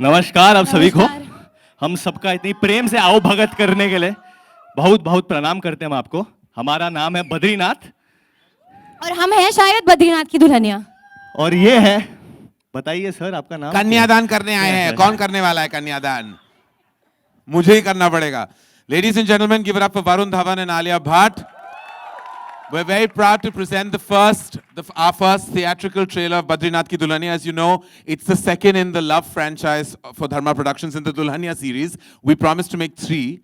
नमस्कार आप सभी को। नमस्कार। हम सबका इतनी प्रेम से आओ भगत करने के लिए बहुत बहुत प्रणाम करते हैं हम आपको। हमारा नाम है बद्रीनाथ और हम हैं शायद बद्रीनाथ की दुल्हनिया। और ये है, बताइए सर आपका नाम? कन्यादान करने आए हैं। Yes, कौन करने वाला है कन्यादान? मुझे ही करना पड़ेगा। Ladies and gentlemen, give it up for Varun Dhawan and Alia Bhatt. We're very proud to present our first theatrical trailer of Badrinath Ki Dulhania. As you know, it's the second in the Love franchise for Dharma Productions in the Dulhania series. We promised to make 3.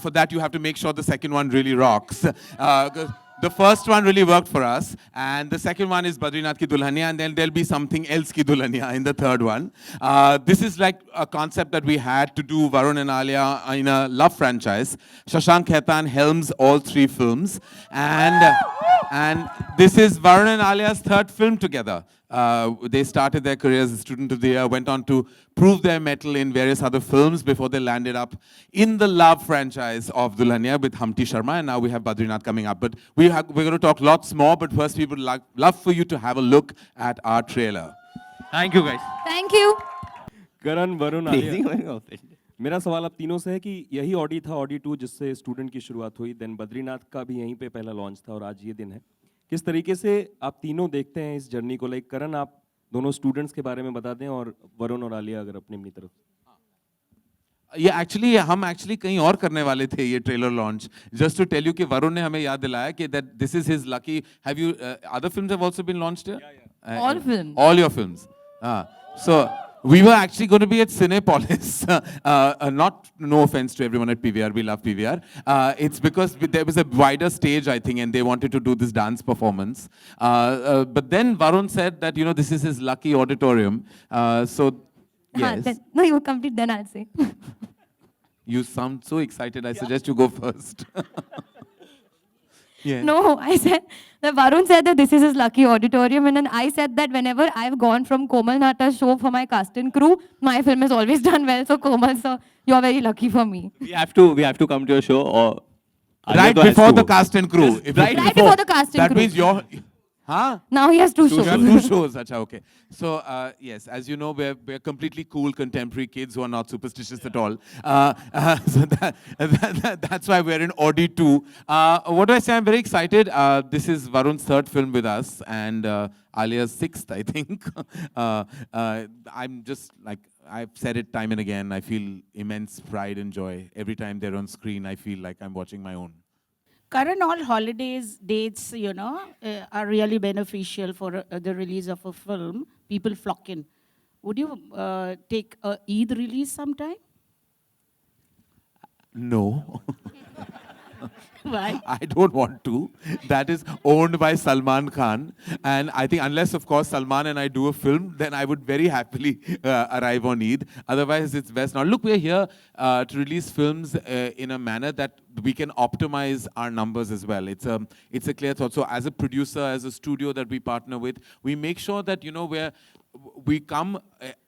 For that, you have to make sure the second one really rocks. The first one really worked for us, and the second one is Badrinath Ki Dulhania, and then there'll be something else Ki Dulhania in the third one. This is like a concept that we had to do Varun and Alia in a love franchise. Shashank Khaitan helms all 3 films, and this is Varun and Alia's 3rd film together. They started their careers as Student of the Year, went on to prove their mettle in various other films before they landed up in the Love franchise of Dulhania with Humpty Sharma, and now we have Badrinath coming up. But we're going to talk lots more, but first we would love for you to have a look at our trailer. Thank you guys. Thank you. Karan, Varun, Alia, मेरा सवाल आप तीनों से है कि यही Audi था, Audi 2, जिससे स्टूडेंट की शुरुआत हुई, देन बद्रीनाथ का भी यहीं पे पहला लॉन्च था और आज ये दिन है। किस तरीके से आप तीनों देखते हैं इस जर्नी को? लाइक करण, आप दोनों स्टूडेंट्स के बारे में बता दें, और वरुण और आलिया अगर अपनी तरफ। ये हम एक्चुअली कहीं और करने वाले थे ये trailer launch. Just to tell you कि वरुण ने हमें याद दिलाया कि that this is his lucky. Have you other films have also been launched here? All films. All your films. So we were actually going to be at Cinepolis. Not, no offense to everyone at PVR, we love PVR. It's because there was a wider stage, I think, and they wanted to do this dance performance. But then Varun said that, you know, this is his lucky auditorium. So, yes. No, you complete, then I'll say. You sound so excited. I suggest you go first. Yeah. No, I said that Varun said that this is his lucky auditorium, and then I said that whenever I've gone from Komal Nata's show for my cast and crew, my film has always done well. So Komal sir, you're very lucky for me. We have to come to your show or Right before the cast and crew. Yes, If right you- Right before the cast and That crew. means you're... Huh? Now he has 2 shows. You have 2 shows. Acha, okay. So, yes, as you know, we're completely cool contemporary kids who are not superstitious at all. So that's why we're in Audi 2. What do I say? I'm very excited. This is Varun's 3rd film with us, and Alia's 6th, I think. I'm just like, I've said it time and again, I feel immense pride and joy. Every time they're on screen, I feel like I'm watching my own. Current all holidays dates, you know, are really beneficial for the release of a film. People flock in. Would you take a Eid release sometime? No. Why? I don't want to. That is owned by Salman Khan. And I think unless, of course, Salman and I do a film, then I would very happily arrive on Eid. Otherwise, it's best not. Look, we're here to release films in a manner that we can optimize our numbers as well. It's a clear thought. So as a producer, as a studio that we partner with, we make sure that, you know, we come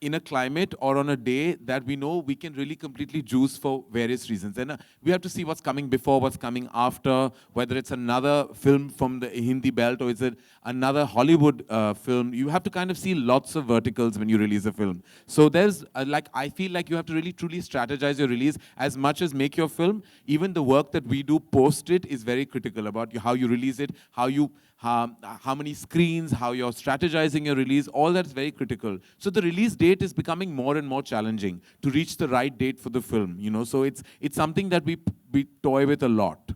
in a climate or on a day that we know we can really completely juice for various reasons. And we have to see what's coming before, what's coming after, whether it's another film from the Hindi belt or is it another Hollywood film. You have to kind of see lots of verticals when you release a film. So there's, I feel like you have to really truly strategize your release as much as make your film. Even the work that we do post it is very critical about how you release it, how many screens, how you're strategizing your release, all that's very critical. So the release date is becoming more and more challenging to reach the right date for the film, you know. So it's something that we toy with a lot.